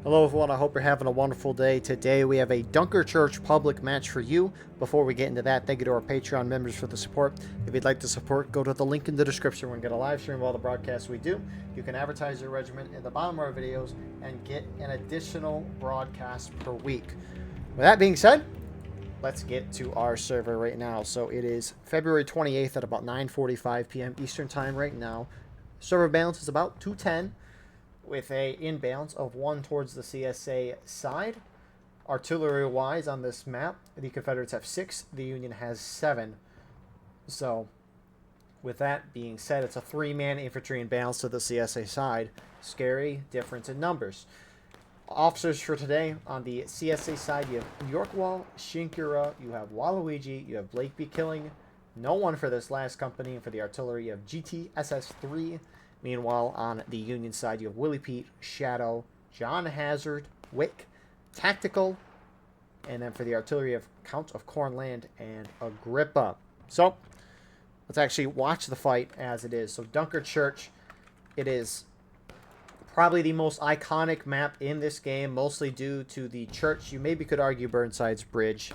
Hello everyone, I hope you're having a wonderful day. Today we have a Dunker Church public match for you. Before we get into that, thank you to our Patreon members for the support. If you'd like to support, go to the link in the description. We're going to get a live stream of all the broadcasts we do. You can advertise your regiment in the bottom of our videos and get an additional broadcast per week. With that being said, let's get to our server right now. So it is February 28th at about 9:45 p.m. Eastern Time right now. Server balance is about 210. With a inbounds of 1 towards the CSA side. Artillery-wise on this map, the Confederates have 6, the Union has 7. So, with that being said, it's a 3-man infantry inbounds to the CSA side. Scary difference in numbers. Officers for today, on the CSA side, you have Yorkwall, Shinkura, you have Waluigi, you have Blake B. Killing. No one for this last company, and for the artillery, you have GT SS3. Meanwhile, on the Union side, you have Willie Pete, Shadow, John Hazard, Wick, Tactical, and then for the artillery of Count of Cornland and Agrippa. So, let's actually watch the fight as it is. So, Dunker Church, it is probably the most iconic map in this game, mostly due to the church. You maybe could argue Burnside's Bridge,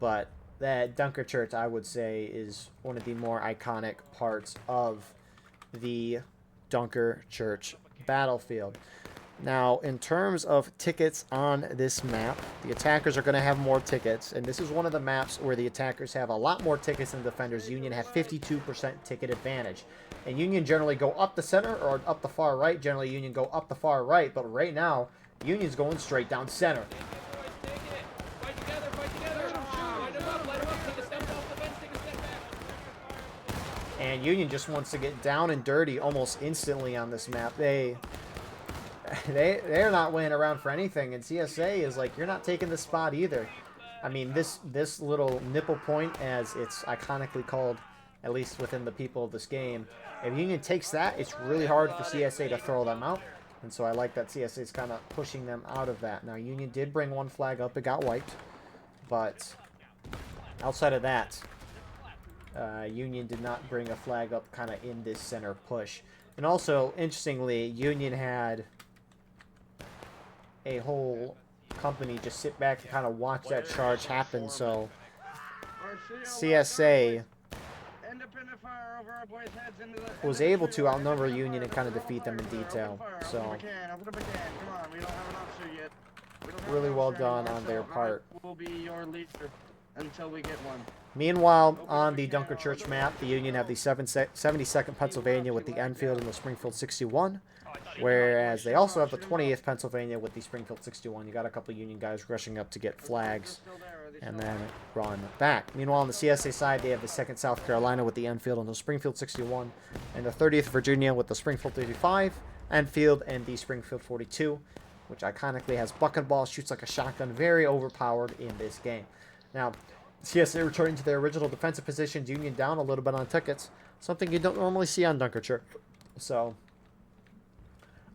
but that Dunker Church, I would say, is one of the more iconic parts of the Dunker Church battlefield. Now, in terms of tickets on this map, the attackers are going to have more tickets, and this is one of the maps where the attackers have a lot more tickets than the defenders. Union have 52% ticket advantage, and Union generally go up the center or up the far right. Generally, Union go up the far right, but right now, Union's going straight down center. And Union just wants to get down and dirty almost instantly on this map. They're not waiting around for anything, and CSA is like, you're not taking this spot either. I mean, this little nipple point, as it's iconically called, at least within the people of this game, if Union takes that, it's really hard for CSA to throw them out. And so I like that CSA is kind of pushing them out of that. Now, Union did bring one flag up. It got wiped. But outside of that, Union did not bring a flag up kind of in this center push. And also, interestingly, Union had a whole company just sit back and kind of watch that charge happen. So CSA was able to outnumber Union and kind of defeat them in detail. So really well done on their part. Until we get one. Meanwhile, on the Dunker Church map, the Union have the 72nd Pennsylvania with the Enfield and the Springfield 61, whereas they also have the 28th Pennsylvania with the Springfield 61. You got a couple of Union guys rushing up to get flags and then run back. Meanwhile, on the CSA side, they have the 2nd South Carolina with the Enfield and the Springfield 61, and the 30th Virginia with the Springfield 35, Enfield, and the Springfield 42, which iconically has bucket ball, shoots like a shotgun, very overpowered in this game. Now, CSA returning to their original defensive positions, Union down a little bit on tickets, something you don't normally see on Dunker Church. So,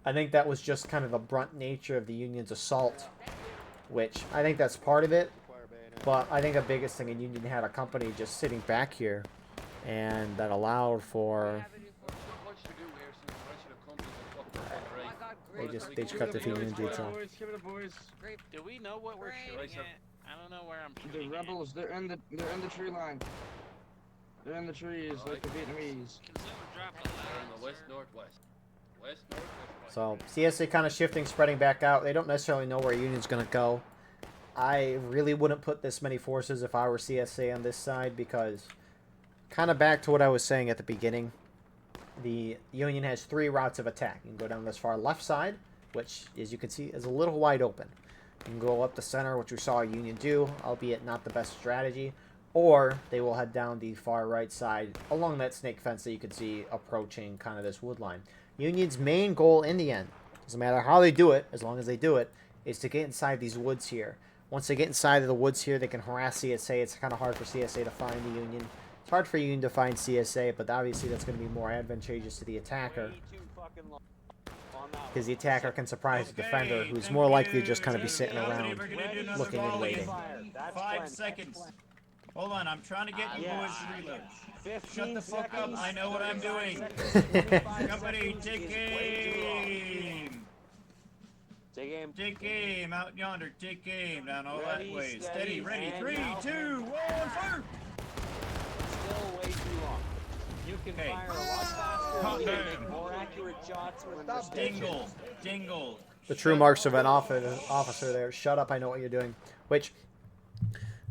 I think that was just kind of the brunt nature of the Union's assault, which I think that's part of it. But I think the biggest thing in Union had a company just sitting back here, and that allowed for... They just cut the Union detail. Do we know what we're shooting at? I don't know where I'm shooting. The rebels, they're in the tree line. They're in the trees like the Vietnamese. They're in the west-northwest. So CSA kind of shifting, spreading back out. They don't necessarily know where Union's going to go. I really wouldn't put this many forces if I were CSA on this side, because kind of back to what I was saying at the beginning. The Union has 3 routes of attack. You can go down this far left side, which, as you can see, is a little wide open. You can go up the center, which we saw Union do, albeit not the best strategy. Or they will head down the far right side along that snake fence that you can see approaching kind of this wood line. Union's main goal in the end, doesn't matter how they do it, as long as they do it, is to get inside these woods here. Once they get inside of the woods here, they can harass CSA. It's kind of hard for CSA to find the Union. It's hard for Union to find CSA, but obviously that's going to be more advantageous to the attacker, because the attacker can surprise the defender, who's more likely to just kind of be sitting around looking and waiting. 5 seconds. Hold on, I'm trying to get you boys to reload. Shut the fuck up, I know what I'm doing. Company, take aim. Take aim. Take aim out yonder. Take aim down all Ready, that way. steady, Steady, ready. and 3, now. 2, 1, fire! Still way too long. You can Okay. fire a lot faster. Hot You can damn. make more accurate shots when the Dingle. Dingle. The true marks of an officer there. Shut up, I know what you're doing. Which,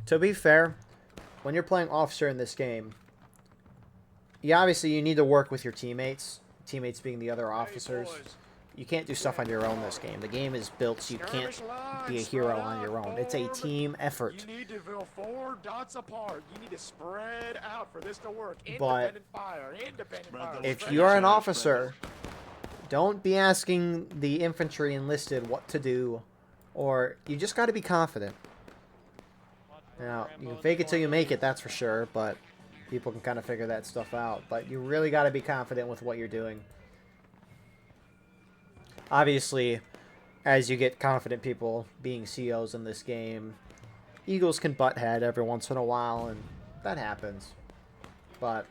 to be fair, when you're playing officer in this game, obviously you need to work with your teammates. Teammates being the other officers. You can't do stuff on your own this game. The game is built so you can't be a hero on your own. It's a team effort. You need to go 4 dots apart. You need to spread out for this to work. But Independent fire. Independent fire. if you're an officer, don't be asking the infantry enlisted what to do, or you just got to be confident. Now, you can fake it till you make it, that's for sure, but people can kind of figure that stuff out. But you really got to be confident with what you're doing. Obviously, as you get confident people being COs in this game, Eagles can butt head every once in a while, and that happens. But,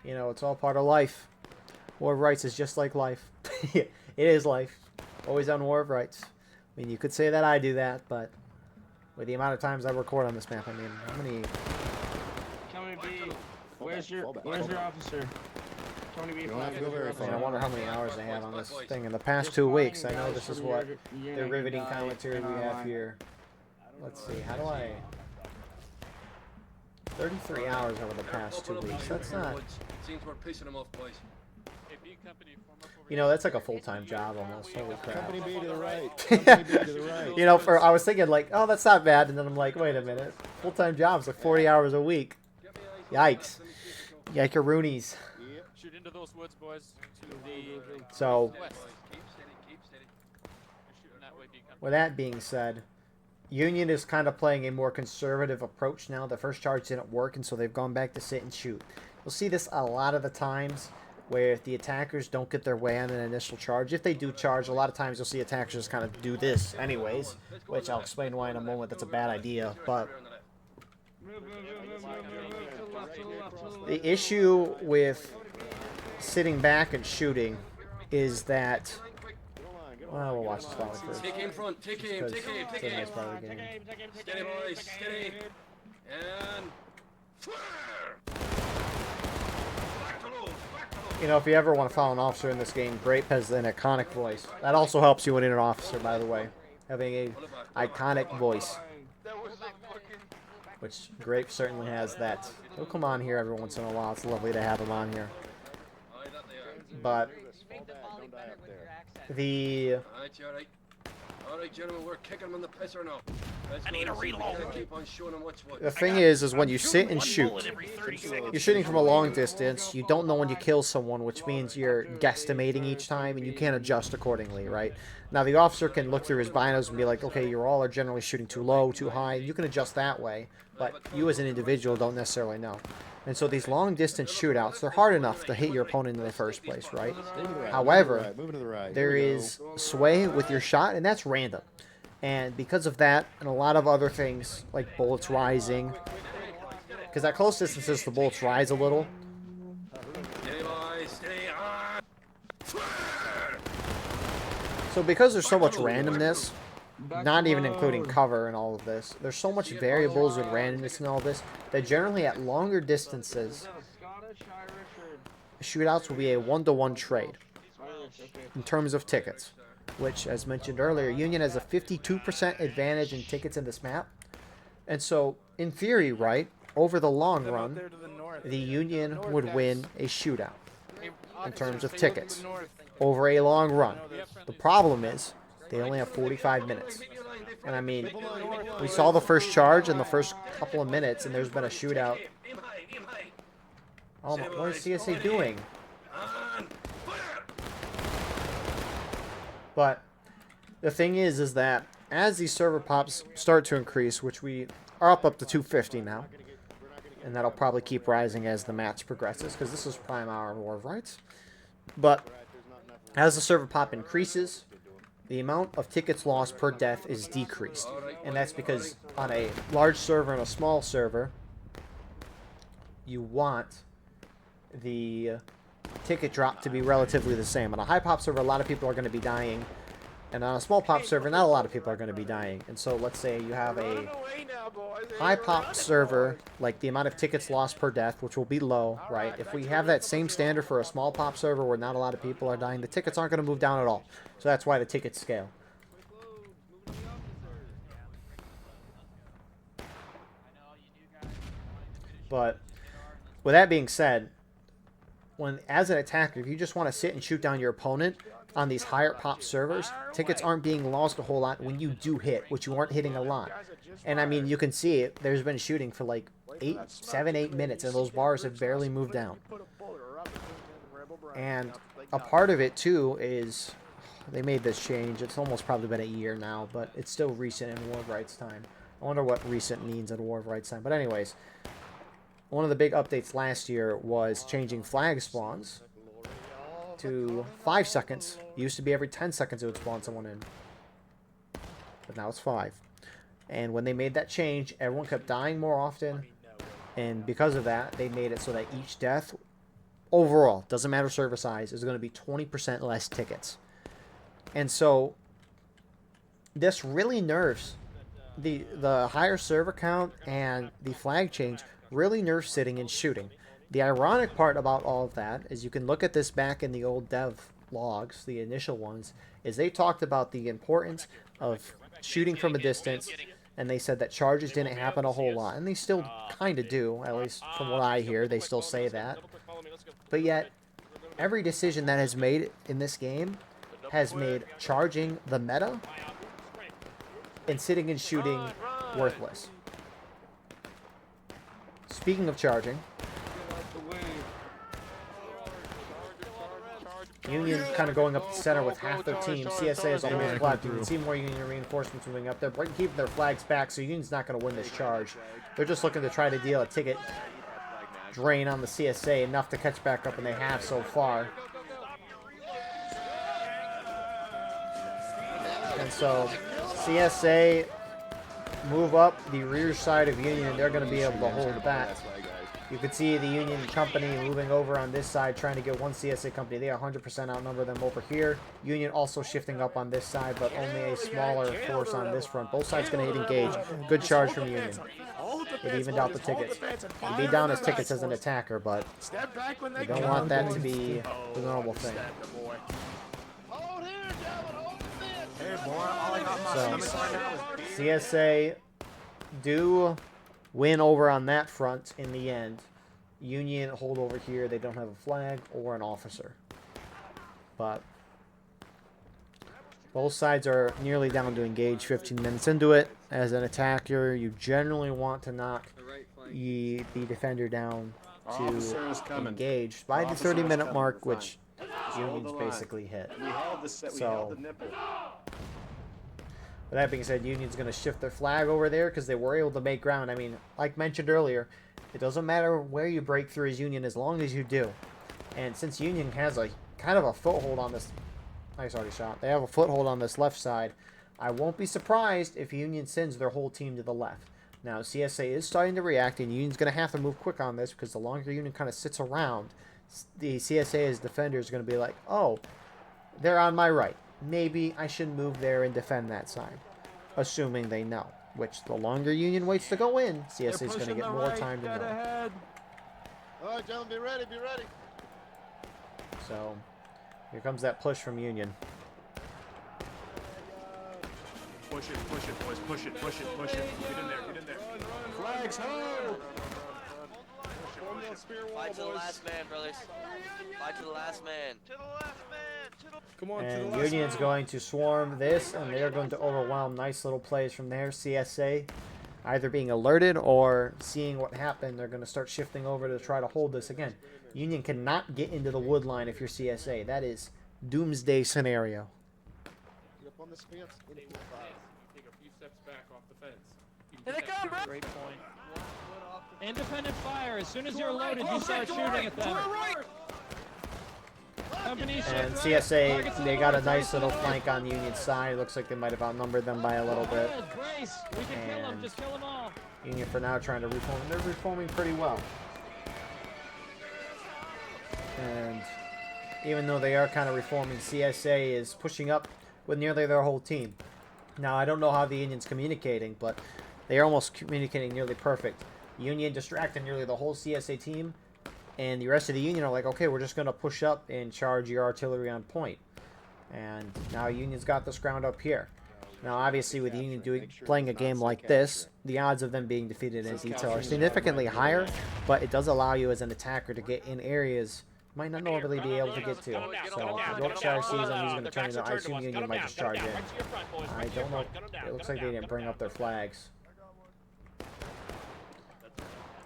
you know, it's all part of life. War of Rights is just like life. It is life. Always on War of Rights. I mean, you could say that I do that, but with the amount of times I record on this map, I mean, how many... Tony B, where's your officer? Tony B, I wonder how many hours they had on this thing in the past 2 weeks. I know this is what the riveting commentary we have here. Let's see, how do I... 33 hours over the past 2 weeks. That's not... Seems we're pissing them off, boys. You know, that's like a full-time job almost. Holy crap. Company B to the right. Company B to the right. You know, I was thinking like, oh, that's not bad, and then I'm like, wait a minute. Full-time job's like 40 hours a week. Yikes. Yikeroonies. Shoot into those woods, boys. To the So, west. Keep steady. You're shooting that way, decom. with that being said, Union is kind of playing a more conservative approach now. The first charge didn't work, and so they've gone back to sit and shoot. You'll see this a lot of the times where if the attackers don't get their way on an initial charge, if they do charge, a lot of times you'll see attackers just kind of do this anyways, which I'll explain why in a moment. That's a bad idea, but the issue with sitting back and shooting is that, well, we'll watch this volley first. Take aim front. Take aim. Because Take aim. it's Take a aim. nice part of the game. Steady, boys. Steady. And fire. Back to low. Back to low. You know, if you ever want to follow an officer in this game, Grape has an iconic voice. That also helps you when you're an officer, by the way. Having a iconic voice. Which Grape certainly has that. He'll come on here every once in a while. It's lovely to have him on here. Aye, that they are. But Make the volley better with your accent. the Alright, you alright? Alright, gentlemen, we're kicking them in the pisser now. Let's I need go a and see if we reload. can Keep on showing them what's what. the thing is when you sit and shoot, you're shooting from a long distance. You don't know when you kill someone, which means you're guesstimating each time, and you can't adjust accordingly, right? Now, the officer can look through his binos and be like, okay, you all are generally shooting too low, too high. You can adjust that way, but you as an individual don't necessarily know. And so these long-distance shootouts, they're hard enough to hit your opponent in the first place, right? However, Moving to the right. there is sway with your shot, and that's random. And because of that, and a lot of other things, like bullets rising, because at close distances, the bullets rise a little. Steady, boys. Steady. On. Fire. So because there's so much randomness, not even including cover and all of this, there's so much variables with randomness and all this, that generally at longer distances, shootouts will be a one-to-one trade in terms of tickets. Which, as mentioned earlier, Union has a 52% advantage in tickets in this map. And so, in theory, right, over the long run, the Union would win a shootout in terms of tickets over a long run. The problem is, they only have 45 minutes. And I mean, we saw the first charge in the first couple of minutes, and there's been a shootout. Aim high. Aim high. Oh, what is CSA doing? On. Fire. But the thing is that as these server pops start to increase, which we are up to 250 now, and that'll probably keep rising as the match progresses, because this is prime hour of War of Rights. But as the server pop increases, the amount of tickets lost per death is decreased. And that's because on a large server and a small server, you want the ticket drop to be relatively the same. On a high pop server, a lot of people are going to be dying And on a small pop server, not a lot of people are going to be dying. And so let's say you have a high pop server, like the amount of tickets lost per death, which will be low, right? If we have that same standard for a small pop server where not a lot of people are dying, the tickets aren't going to move down at all. So that's why the tickets scale. But with that being said, as an attacker, if you just want to sit and shoot down your opponent on these higher pop servers, tickets aren't being lost a whole lot when you do hit, which you aren't hitting a lot. And I mean, you can see it. There's been shooting for like 7, 8 minutes, and those bars have barely moved down. And a part of it too is they made this change. It's almost probably been a year now, but it's still recent in War of Rights time. I wonder what recent means in War of Rights time. But anyways, one of the big updates last year was changing flag spawns to 5 seconds. It used to be every 10 seconds it would spawn someone in. But now it's 5. And when they made that change, everyone kept dying more often. And because of that, they made it so that each death, overall, doesn't matter server size, is going to be 20% less tickets. And so this really nerfs the higher server count, and the flag change really nerfs sitting and shooting. The ironic part about all of that is you can look at this back in the old dev logs, the initial ones, is they talked about the importance of shooting from a distance, and they said that charges didn't happen a whole lot, and they still kind of do, at least from what I hear, they still say that. But yet, every decision that has made in this game has made charging the meta and sitting and shooting worthless. Speaking of charging, Union kind of going up the center with half their team. CSA is almost flat. You can see more Union reinforcements moving up there, keeping their flags back, so Union's not going to win this charge. They're just looking to try to deal a ticket drain on the CSA, enough to catch back up, and they have so far. And so CSA move up the rear side of Union, and they're going to be able to hold that. You can see the Union company moving over on this side, trying to get one CSA company. They 100% outnumber them over here. Union also shifting up on this side, but only a smaller force on this front. Both sides going to hit engage. Good charge from Union. It evened out the tickets. He beat down his tickets as an attacker, but you don't want that to be the normal thing. So, CSA do win over on that front in the end. Union hold over here. They don't have a flag or an officer. But both sides are nearly down to engage 15 minutes into it. As an attacker, you generally want to knock the defender down to engage by the 30-minute mark, which Union's basically hit. So, with that being said, Union's going to shift their flag over there because they were able to make ground. I mean, like mentioned earlier, it doesn't matter where you break through as Union as long as you do. And since Union has a kind of a foothold on this... Nice already shot. They have a foothold on this left side. I won't be surprised if Union sends their whole team to the left. Now, CSA is starting to react, and Union's going to have to move quick on this because the longer Union kind of sits around, the CSA as defender is going to be like, oh, they're on my right. Maybe I should move there and defend that side, assuming they know. Which, the longer Union waits to go in, CSA is going to get more time to know. All right, gentlemen, be ready, be ready. So, here comes that push from Union. Push it, boys. Push it. Get in there. Flags, ho! Fight to the last man, brothers. Fight to the last man. Come on, And Union's going to swarm this, and they're going to overwhelm. Nice little plays from there. CSA either being alerted or seeing what happened. They're going to start shifting over to try to hold this again. Union cannot get into the wood line if you're CSA. That is doomsday scenario. Get up on this fence. Take a few steps back off the fence. Here they come, bro! Great point. Independent fire. As soon as you're loaded, you start shooting at them. And CSA, they got a nice little flank on Union's side. Looks like they might have outnumbered them by a little bit. And Union for now trying to reform. They're reforming pretty well. And even though they are kind of reforming, CSA is pushing up with nearly their whole team. Now, I don't know how the Union's communicating, but they are almost communicating nearly perfect. Union distracted nearly the whole CSA team, and the rest of the Union are like, okay, we're just going to push up and charge your artillery on point. And now Union's got this ground up here. Now, obviously, with Union playing a game like this, the odds of them being defeated in detail are significantly higher, but it does allow you as an attacker to get in areas you might not normally be able to get to. So, if Yorkshire sees them, he's going to turn into, I assume Union might just charge in. I don't know. It looks like they didn't bring up their flags.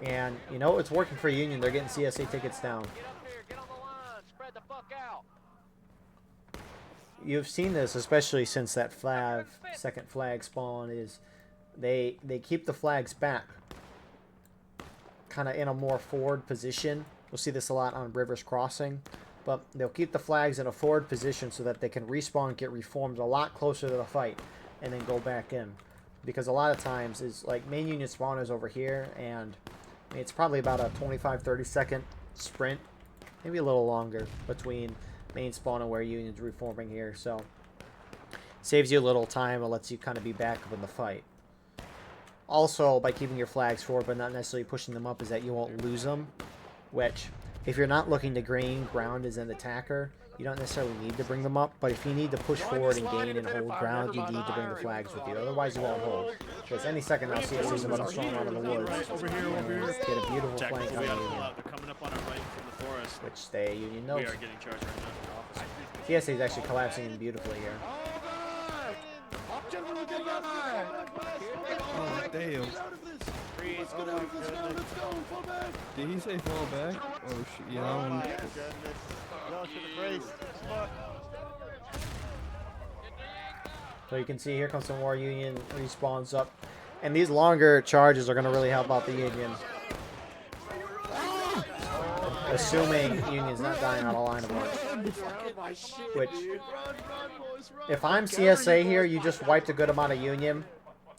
And, you know, it's working for Union. They're getting CSA tickets down. You've seen this, especially since that second flag spawn, is they keep the flags back, kind of in a more forward position. We'll see this a lot on Rivers Crossing, but they'll keep the flags in a forward position so that they can respawn, get reformed a lot closer to the fight, and then go back in. Because a lot of times, is like main Union spawn is over here, and I mean, it's probably about a 25-30 second sprint, maybe a little longer, between main spawn and where Union's reforming here, so saves you a little time and lets you kind of be back up in the fight. Also, by keeping your flags forward but not necessarily pushing them up, is that you won't lose them, which, if you're not looking to gain ground as an attacker, you don't necessarily need to bring them up, but if you need to push forward and gain and hold ground, you need to bring the flags with you, otherwise you won't hold. Because any second now, CSA's about to storm out of the woods. Over here. Get a beautiful flank on Union, They're coming up on our right from the forest. which they Union knows. We are getting charged right now. CSA is actually collapsing in beautifully here. Oh, damn. Did he say fall back? Oh, shit. Yeah, So you can see here comes some more Union respawns up. And these longer charges are going to really help out the Union. Assuming Union's not dying on a line of march. Which, if I'm CSA here, you just wiped a good amount of Union.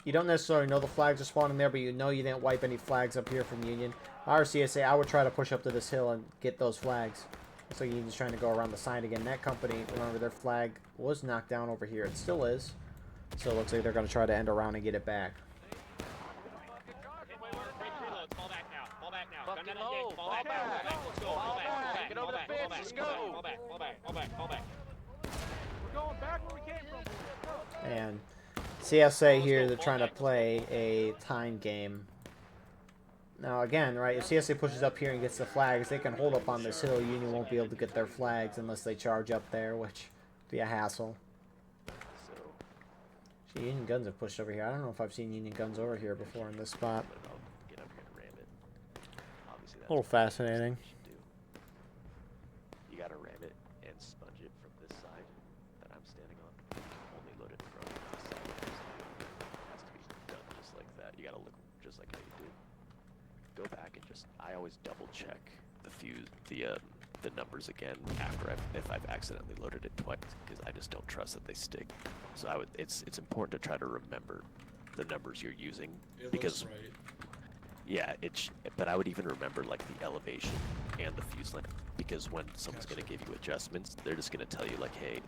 You don't necessarily know the flags are spawning there, but you know you didn't wipe any flags up here from Union. If I were CSA, I would try to push up to this hill and get those flags. So Union's trying to go around the side again. That company, remember, their flag was knocked down over here. It still is. So it looks like they're going to try to end around and get it back. And CSA here, they're trying to play a time game. Now again, right, if CSA pushes up here and gets the flags, they can hold up on this hill. Union won't be able to get their flags unless they charge up there, which would be a hassle. See, Union guns have pushed over here. I don't know if I've seen Union guns over here before in this spot. A little fascinating. You gotta ram it and sponge it from this side that I'm standing on. Only load it from this side. It has to be done just like that. You gotta look just like how you did. Go back and just, I always double check the numbers again after if I've accidentally loaded it twice, because I just don't trust that they stick. So it's important to try to remember the numbers you're using, because yeah, but I would even remember like the elevation and the fuse length, because when someone's going to give you adjustments, they're just going to tell you like, hey,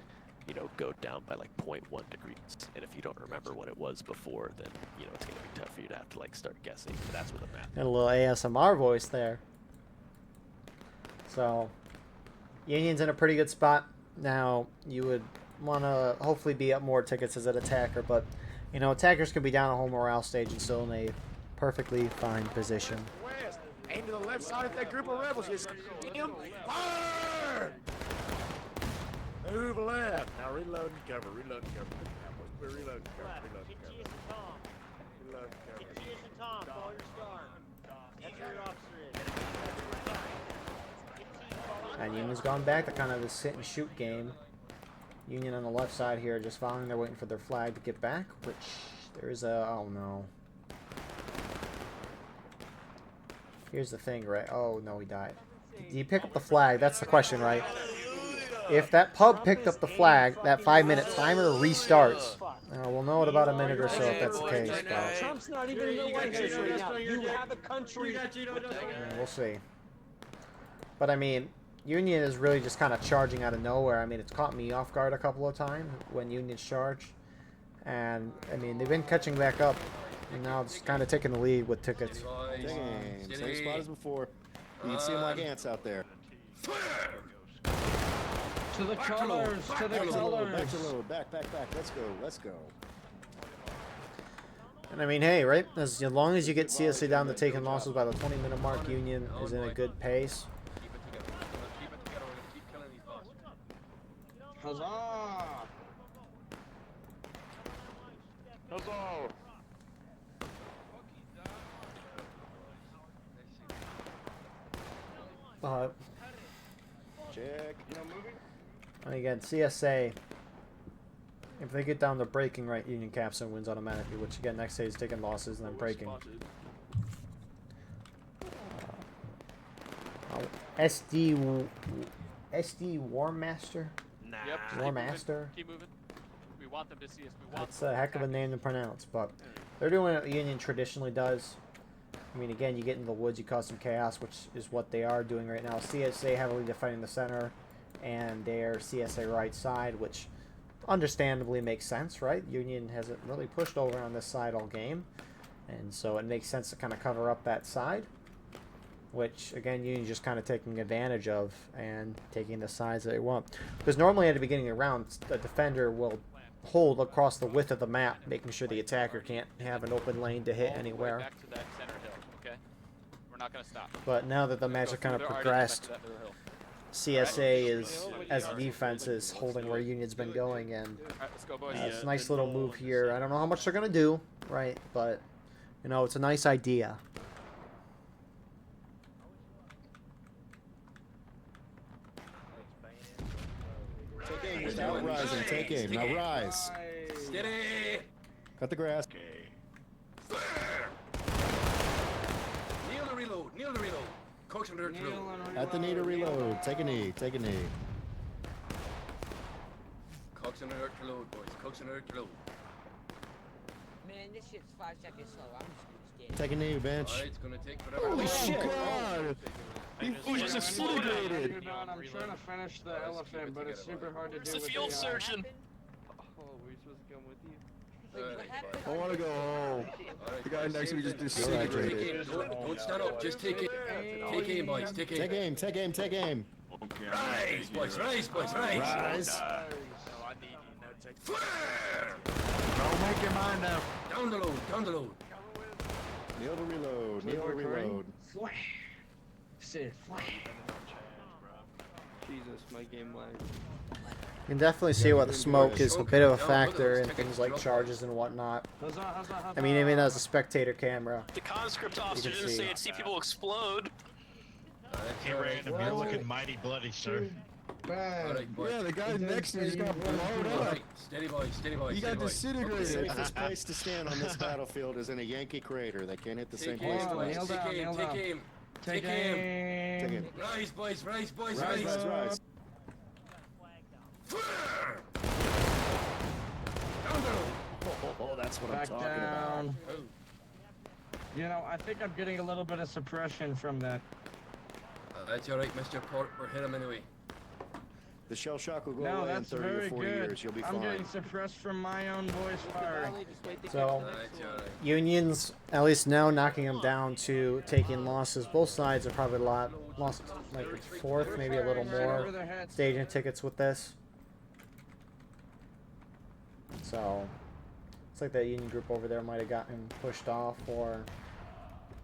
you know, go down by like 0.1 degrees. And if you don't remember what it was before, then, you know, it's going to be tough for you to have to like start guessing. But that's where the math. And a little ASMR voice there. So, Union's in a pretty good spot. Now, you would want to hopefully be up more tickets as an attacker, but, you know, attackers could be down a whole morale stage and still in a perfectly fine position. West, aim to the left side of that group of rebels. You see him? Fire! Move left. Now reload and cover. Reload and cover. We're reloading and cover. Reload and cover. Reload and cover. And Union's gone back to kind of the sit and shoot game. Union on the left side here just following. They're waiting for their flag to get back, which there is a... oh no. Here's the thing, right? Oh, no, he died. Did he pick up the flag? That's the question, right? If that pub picked up the flag, that 5-minute timer restarts. We'll know in about a minute or so if that's the case. But Trump's not even in the White House right now. You have a country. we'll see. But, I mean, Union is really just kind of charging out of nowhere. I mean, it's caught me off guard a couple of times when Union's charged. And, I mean, they've been catching back up. And now it's kind of taking the lead with tickets. Dang, same spot as before. You can see them like ants out there. To the colors, to the Back to colors. load, back. Let's go. And I mean, hey, right? As long as you get CSA down to taking losses by the 20-minute mark, Union is in a good pace. Huzzah! Huzzah! Check. And again, CSA, if they get down to breaking, right, Union caps and wins automatically, which again, next day is taking losses and then breaking. SD War Master? Yep. War Master? Keep moving. We want them to see us. We want That's a heck of a name to pronounce, but they're doing what Union traditionally does. I mean, again, you get in the woods, you cause some chaos, which is what they are doing right now. CSA heavily defending the center, and their CSA right side, which understandably makes sense, right? Union hasn't really pushed over on this side all game, and so it makes sense to kind of cover up that side, which, again, Union just kind of taking advantage of and taking the sides that they want. Because normally at the beginning of the round, the defender will hold across the width of the map, making sure the attacker can't have an open lane to hit all the way anywhere. back to that center hill, okay? We're not gonna stop. But now that the match has kind of progressed, CSA is, as a defense, is holding where Union's been going, and Let's go, boys. it's a nice little move here. I don't know how much they're going to do, right? But, you know, it's a nice idea. Take aim without rising. Take aim. Now rise. Steady. Cut the grass. Kneel to reload. Kneel to reload. Coach and dirt to reload. At the knee to reload. Take a knee. Take a knee. Coach and dirt to load, boys. Coach and dirt to load. Man, this shit's 5 seconds slow. I'm just gonna stand. Take a knee, bench. Alright, it's gonna take whatever. Holy shit! God! He just disintegrated. I'm trying to finish the elephant, but it's super hard to do with field AI. surgeon. Oh, we're supposed to come with you. I want to go home. The guy next to me just disintegrated. Don't stand up. Just take it. Take aim, boys. Take aim. Take aim. Take aim. Take aim. Rise, boys. Rise, boys. Rise. Rise. Don't make your mind up. Down the load. Down the load. Kneel to reload. Kneel to reload. Sit. Jesus, my game lag. You can definitely see what the smoke is a bit of a factor in things like charges and whatnot. I mean, even as a spectator camera, The conscript officer can didn't see. say I'd see people explode. Hey, random. You're looking mighty bloody, sir. Alright, boys. Yeah, the guy next to me just got blown up. Alright, steady, boys. Steady, boys. He got steady, boys. The Okay, safest place to stand on this battlefield is in a Yankee crater. They can't hit the same Take aim, place boys. twice. Take aim. Take aim. Take aim. Take aim. Rise, boys. Rise, boys. Rise, rise, rise. Down the load. Oh, that's what I'm Back talking down. about. You know, I think I'm getting a little bit of suppression from that. That's alright, Mr. Port. We're hit him anyway. The shell shock will go No, away in that's 30 very or 40 good. years. You'll be I'm fine. getting suppressed from my own voice firing. so That's alright. Union's at least now knocking them down to taking losses. Both sides are probably lost like a fourth, maybe a little more staging tickets with this. So it's like that Union group over there might have gotten pushed off or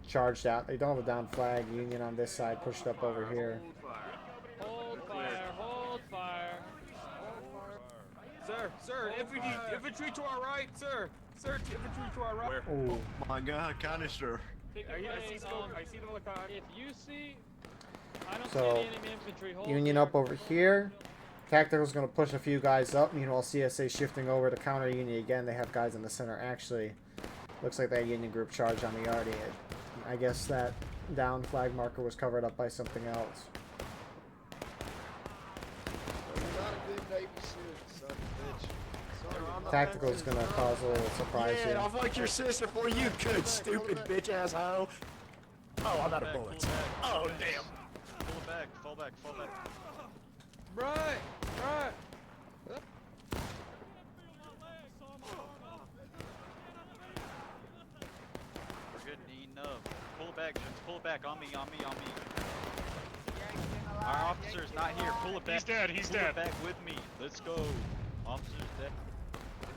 charged out. They don't have a down flag. Union on this side pushed up over here. Hold fire, hold fire. Sir, infantry to our right, sir. Sir, infantry to our right. Ooh. My God, canister. Take your place, I see them on the car. If you see, I don't So, see any enemy infantry. Hold Union here. up over here. Tactical's going to push a few guys up. Meanwhile, CSA shifting over to counter Union again. They have guys in the center. Actually, looks like that Union group charged on the Artie. I guess that down flag marker was covered up by something else. You're not a good Navy SEAL, son of a bitch. Sorry. Tactical's going to cause a little surprise Yeah, here. I'll fight your sister for you, good stupid bitch asshole. Oh, I'm out of bullets. Oh, damn. Pull it back. fall back, fall back. Right, right. We're good, enough. Pull it back, Jens, pull it back. On me, on me, on me. Our officer's not here. Pull it back. He's dead, he's pull dead. It back with me. Let's go. Officer's dead.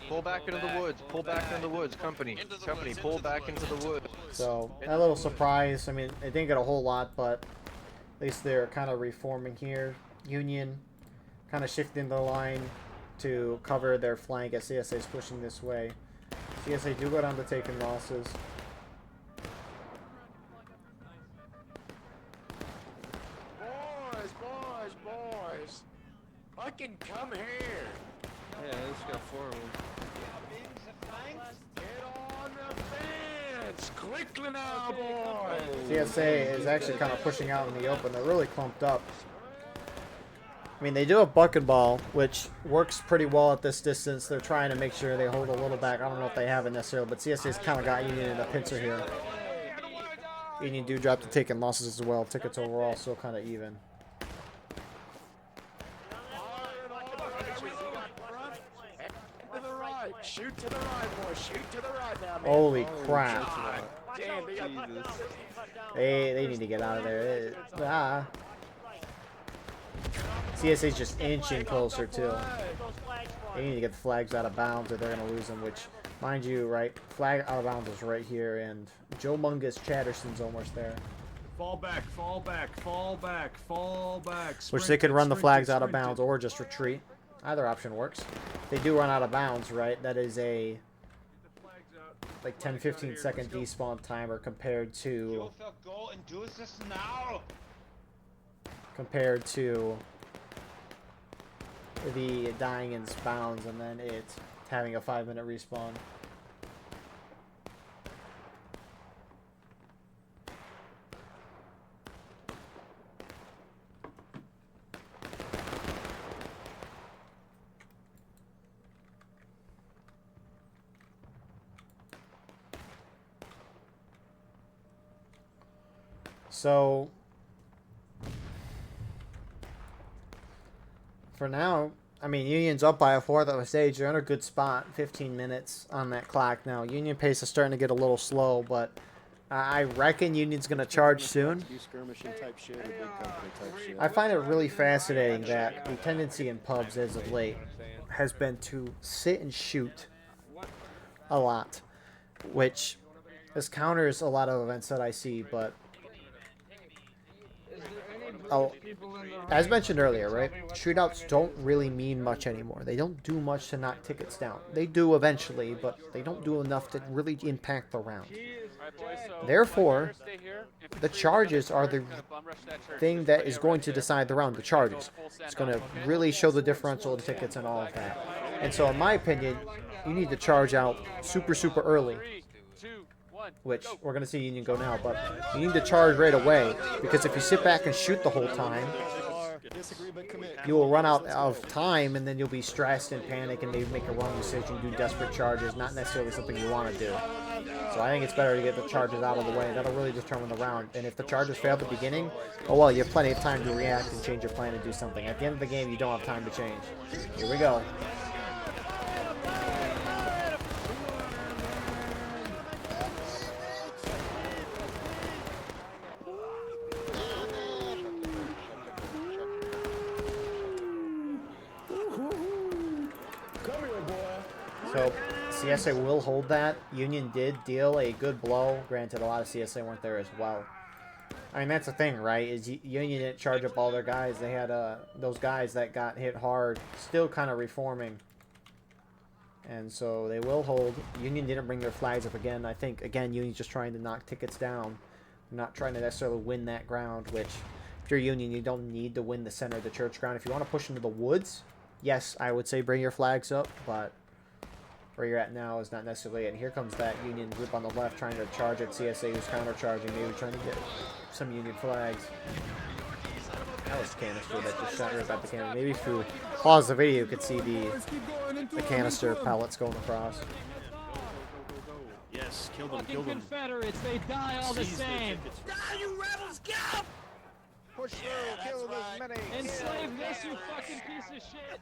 Pull back into the woods. Pull back into the woods. Company. Company. Pull back into the woods. So, that little surprise, I mean, it didn't get a whole lot, but at least they're kind of reforming here. Union kind of shifting the line to cover their flank as CSA is pushing this way. CSA do go down to taking losses. Boys. Fucking come here. Yeah, I just got 4 of them. Get on the fence. Quickly now, boys. CSA is actually kind of pushing out in the open. They're really clumped up. I mean, they do have buck and ball, which works pretty well at this distance. They're trying to make sure they hold a little back. I don't know if they have it necessarily, but CSA's kind of got Union in a pincer here. Union do drop to taking losses as well. Tickets overall still kind of even. Shoot to the right, boys. Shoot to the right now, man. Holy crap. Damn, they got Jesus. They need to get out of there. CSA's just inching closer, too. They need to get the flags out of bounds or they're going to lose them, which, mind you, right, flag out of bounds is right here, and Joe Mungus Chatterson's almost there. Fall back, fall back, fall back, fall back. Which they could run the flags out of bounds or just retreat. Either option works. They do run out of bounds, right? That is a like 10-15 second despawn timer compared to the dying in bounds and then it's having a 5-minute respawn. So, for now, I mean, Union's up by a 4th of a stage. They're in a good spot. 15 minutes on that clock now. Union pace is starting to get a little slow, but I reckon Union's going to charge soon. I find it really fascinating that the tendency in pubs as of late has been to sit and shoot a lot, which this counters a lot of events that I see, but as mentioned earlier, right? Shootouts don't really mean much anymore. They don't do much to knock tickets down. They do eventually, but they don't do enough to really impact the round. Therefore, the charges are the thing that is going to decide the round. The charges. It's going to really show the differential in tickets and all of that. And so, in my opinion, you need to charge out super, super early. Which we're going to see Union go now, but you need to charge right away because if you sit back and shoot the whole time, you will run out of time and then you'll be stressed and panic and maybe make a wrong decision, do desperate charges, not necessarily something you want to do. So I think it's better to get the charges out of the way. That'll really determine the round. And if the charges fail at the beginning, oh well, you have plenty of time to react and change your plan and do something. At the end of the game, you don't have time to change. Here we go. So, CSA will hold that. Union did deal a good blow. Granted, a lot of CSA weren't there as well. I mean, that's the thing, right? Is Union didn't charge up all their guys. They had those guys that got hit hard still kind of reforming. And so they will hold. Union didn't bring their flags up again. I think, again, Union's just trying to knock tickets down. Not trying to necessarily win that ground, which, if you're Union, you don't need to win the center of the church ground. If you want to push into the woods, yes, I would say bring your flags up, but where you're at now is not necessarily it. And here comes that Union group on the left trying to charge at CSA who's counter-charging, maybe trying to get some Union flags. That was canister that just shot right at the camera. Maybe if you pause the video, you could see the canister pellets going across. Yes, kill them, Fucking kill them. Confederates, they die all the same. Die, you rebels, go! Push through, kill as many. Enslave this, you fucking piece of shit!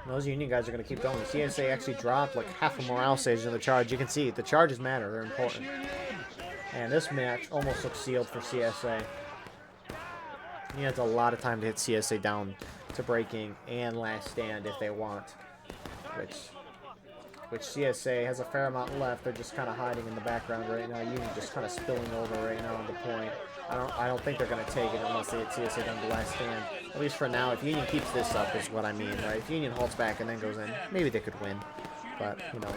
Those Union guys are going to keep going. The CSA actually dropped like half a morale stage in the charge. You can see the charges matter. They're important. And this match almost looks sealed for CSA. He has a lot of time to hit CSA down to breaking and last stand if they want. Which CSA has a fair amount left. They're just kind of hiding in the background right now. Union just kind of spilling over right now on the point. I don't think they're going to take it unless they hit CSA down to last stand. At least for now, if Union keeps this up is what I mean, right? If Union halts back and then goes in, maybe they could win. But who knows.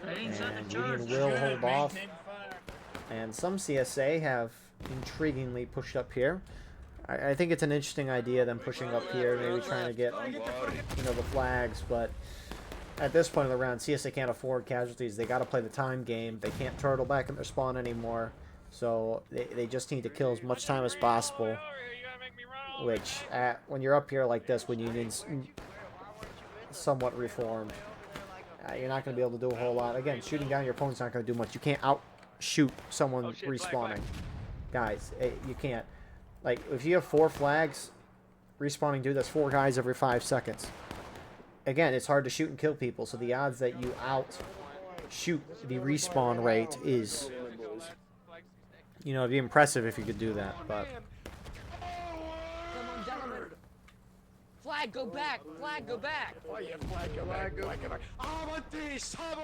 And Union will hold off. And some CSA have intriguingly pushed up here. I think it's an interesting idea, them pushing up here, maybe trying to get, you know, the flags. But at this point of the round, CSA can't afford casualties. They got to play the time game. They can't turtle back in their spawn anymore. So they just need to kill as much time as possible. Which, when you're up here like this, when Union's somewhat reformed, you're not going to be able to do a whole lot. Again, shooting down your opponent's not going to do much. You can't outshoot someone respawning. Guys, you can't. Like, if you have 4 flags respawning, dude, that's 4 guys every 5 seconds. Again, it's hard to shoot and kill people, so the odds that you outshoot the respawn rate is, you know, it'd be impressive if you could do that, but... Flag, go back! Flag, go back!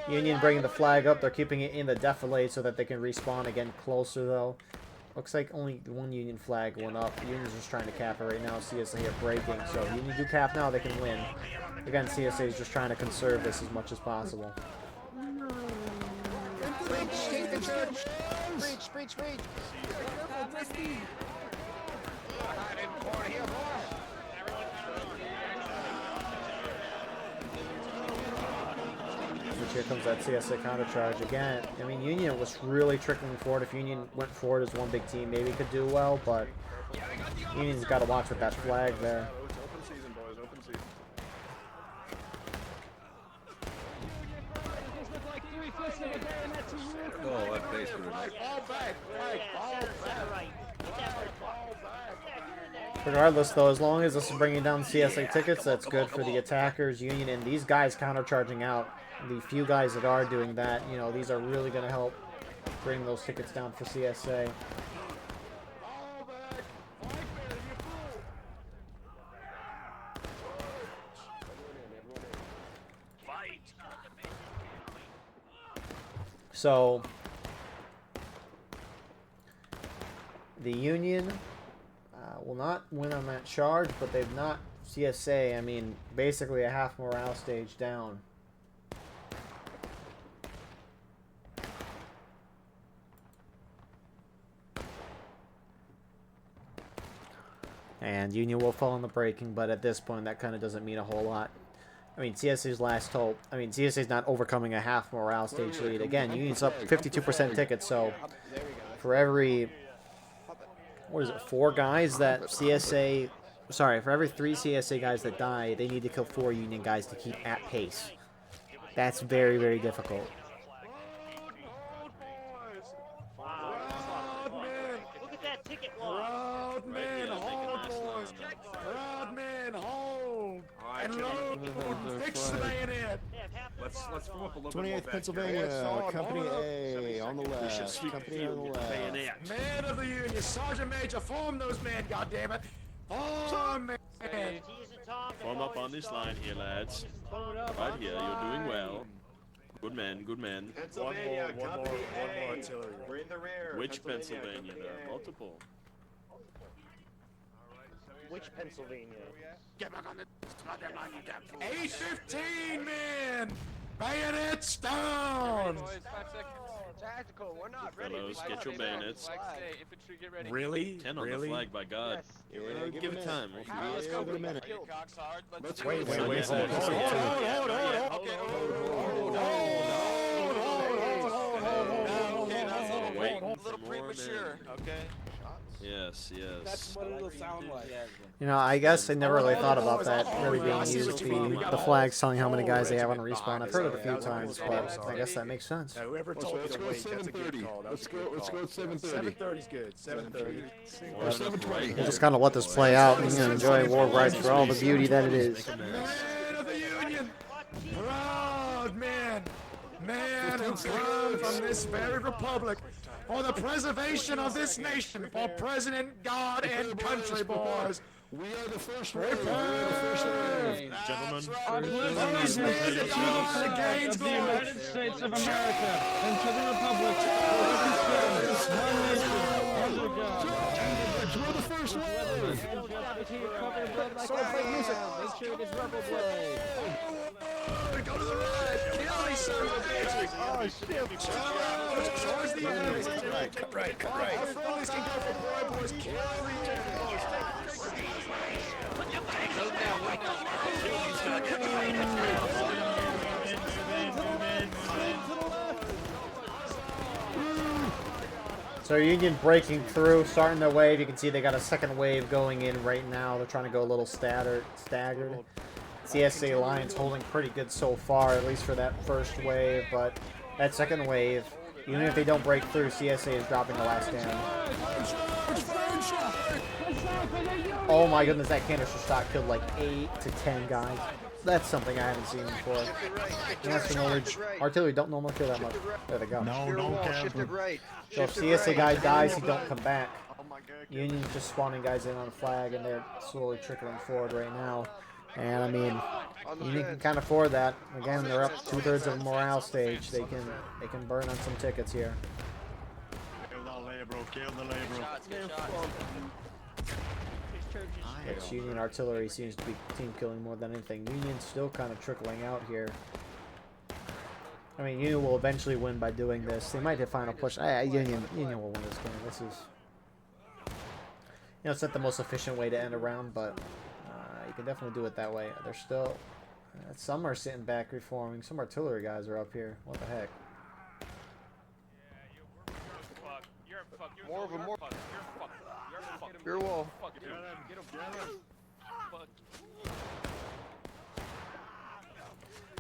Union bringing the flag up. They're keeping it in the defilade so that they can respawn again closer, though. Looks like only one Union flag went up. Union's just trying to cap it right now. CSA are breaking, so Union do cap now, they can win. Again, CSA is just trying to conserve this as much as possible. Preach, take the church. Preach. Here comes that CSA counter charge again. I mean, Union was really trickling forward. If Union went forward as one big team, maybe could do well, but Union's got to watch with that flag there. Open season, boys. Open season. Oh, that base Regardless, though, as long as this is bringing down CSA tickets, that's good for the attackers, Union, and these guys counter-charging out. The few guys that are doing that, you know, these are really going to help bring those tickets down for CSA. So, the Union will not win on that charge, but they've not CSA, I mean, basically a half morale stage down. And Union will fall in the breaking, but at this point, that kind of doesn't mean a whole lot. I mean, CSA's last hope. I mean, CSA's not overcoming a half morale stage lead. Again, Union's up 52% tickets, so for every, what is it, 4 guys that CSA, sorry, for every 3 CSA guys that die, they need to kill 4 Union guys to keep at pace. That's very, very difficult. Look at that ticket log! Proud men, hold, boys. Proud men, hold. And load, fix the bayonet. Let's form up a little 28th bit Pennsylvania, Company A on the left. Company on the left. Men of the Union, Sergeant Major, form those men, goddammit. Form men. Form up on this line here, lads. Right here, you're doing well. Good men, good men. One more artillery. We're in the rear. Which Pennsylvania? There are multiple. Which Pennsylvania? Get back on the goddamn line, you damn fool. 8-15 men! Bayonets down! Tactical, we're not ready. Fellows, get your bayonets. Infantry, get ready. Really? 10 on the flag, by God. Give it time. Let's go. Give it a minute. Wait. waiting A for little more premature, men. okay? Yes, yes. That's what it'll sound like. You know, I guess I never really thought about that really being used. The flags telling how many guys they have on a respawn. I've heard it a few times, but I guess that makes sense. Now, whoever told me to wait, that's a good call. Let's go at 7:30. 7:30's good. 7:30. Or 7:20. We'll just kind of let this play out and enjoy War Rides for all the beauty that it is. Man of the Union! Proud man! Man who comes from this very republic for the preservation of this nation, for President, God, and country, boys! We are the first wave. Gentlemen. Those men that die for the gains the United States of America and to the Republic for which it stands, one nation, under God. We're the first wave. Make sure it gets rubber blade. Go to the right! Kill these sons of bitches! Oh, shit! Towards the enemy! Cut right! Our friendlies can go for boys! Kill the enemies! So Union breaking through, starting their wave. You can see they got a second wave going in right now. They're trying to go a little staggered. CSA Alliance holding pretty good so far, at least for that first wave. But that second wave, even if they don't break through, CSA is dropping the last stand. Oh my goodness, that canister shot killed like 8 to 10 guys. That's something I haven't seen before. That's the knowledge. Artillery don't normally kill that much. There they go. No, don't Shift it right. So if CSA guy dies, he don't come back. Union's just spawning guys in on the flag, and they're slowly trickling forward right now. And I mean, Union can kind of afford that. Again, they're up 2/3 of a morale stage. They can burn on some tickets here. Kill the labor, kill the labor. It's Union artillery seems to be team killing more than anything. Union's still kind of trickling out here. I mean, Union will eventually win by doing this. They might hit final push. Union will win this game. This is, it's not the most efficient way to end a round, but you can definitely do it that way. They're still, some are sitting back reforming. Some artillery guys are up here. What the heck? More of a more. Your wall.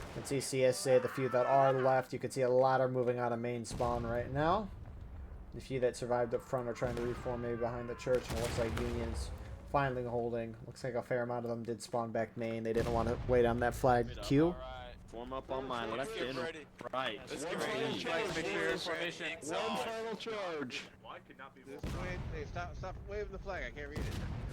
You can see CSA, the few that are left. You can see a lot are moving out of main spawn right now. The few that survived up front are trying to reform maybe behind the church, and it looks like Union's finally holding. Looks like a fair amount of them did spawn back main. They didn't want to wait on that flag queue. Form up on my left and right. Let's get ready. Formation. One final charge. Hey, stop waving the flag. I can't read it.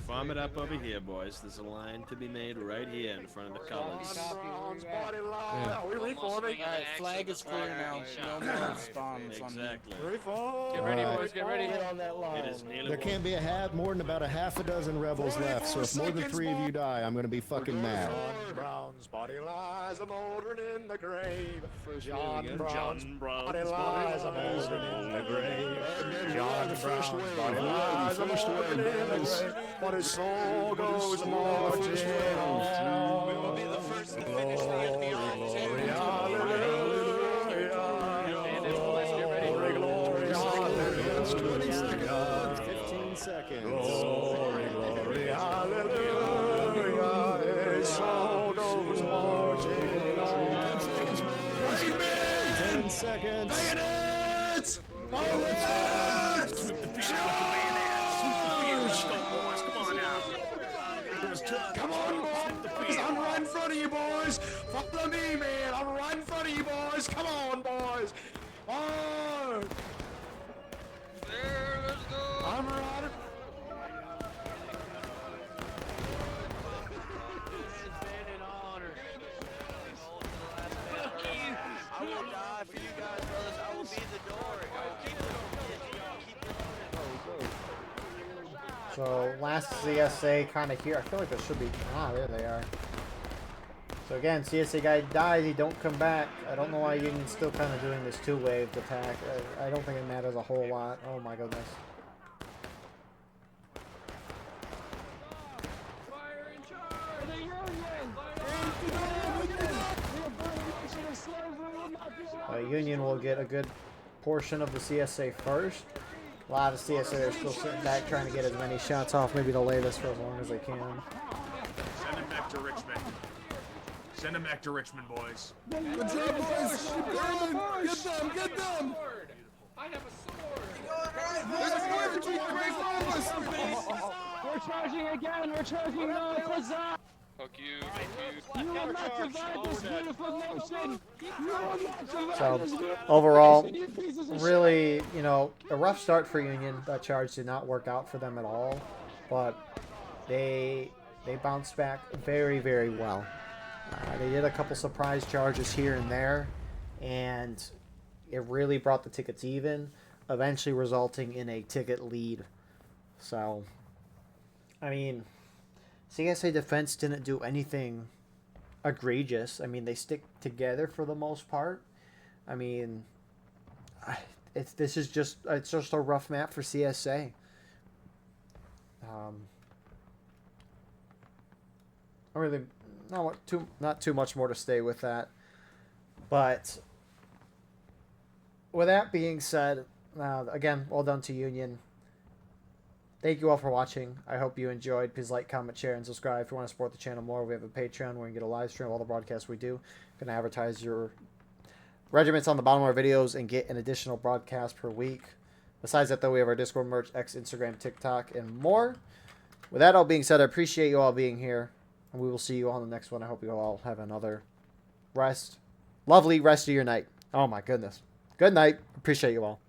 Farm it up over here, boys. There's a line to be made right here in front of the colors. Are we reforming? Alright, flag is clear now. No more spawns. Exactly. Reform! Get ready, boys. Get ready. Get on that line. It is nearly There can't be more than about a half a dozen rebels left, so if more than 3 of you die, I'm gonna be fucking mad. John Brown's body lies a moldering in the grave. John Brown's body lies a moldering in the grave. John Brown's body lies a moldering in the grave. But his soul goes marching on. We will be the first to finish the enemy. Glory, hallelujah. Glory, glory, hallelujah. 15 seconds. Glory, glory, hallelujah. His soul goes marching on. 10 seconds. Bayonets! Bayonets! Come on, boys! I'm right in front of you, boys! Follow me, man! I'm right in front of you, boys! Come on, boys! Oh! There, let's go. I'm right in... I will die for you guys, brothers. I will be the door. I will keep the door. So last CSA kind of here. I feel like there should be. There they are. So again, CSA guy dies. He don't come back. I don't know why Union's still kind of doing this two-wave attack. I don't think it matters a whole lot. Oh my goodness. Fire in charge! The Union! Union will get a good portion of the CSA first. A lot of CSA are still sitting back trying to get as many shots off, maybe delay this for as long as they can. Send him back to Richmond. Send him back to Richmond, boys. Good job, boys. Keep going. Get them. Get them. I have a sword. There's a infantry right in front of us. We're charging again. We're charging now. Huzzah! Fuck you. You will not survive this beautiful nation. You will not survive So, this beautiful overall, nation, you pieces of really, you know, a rough start for Union. That charge did not work out for them at all, but they bounced back very, very well. They did a couple surprise charges here and there, and it really brought the tickets even, eventually resulting in a ticket lead. So, I mean, CSA defense didn't do anything egregious. I mean, they stick together for the most part. I mean, it's just a rough map for CSA. Really, not too much more to stay with that. But with that being said, again, well done to Union. Thank you all for watching. I hope you enjoyed. Please like, comment, share, and subscribe if you want to support the channel more. We have a Patreon where you can get a live stream of all the broadcasts we do. You can advertise your regiments on the bottom of our videos and get an additional broadcast per week. Besides that, though, we have our Discord merch, X, Instagram, TikTok, and more. With that all being said, I appreciate you all being here, and we will see you on the next one. I hope you all have another lovely rest of your night. Oh, my goodness. Good night. Appreciate you all.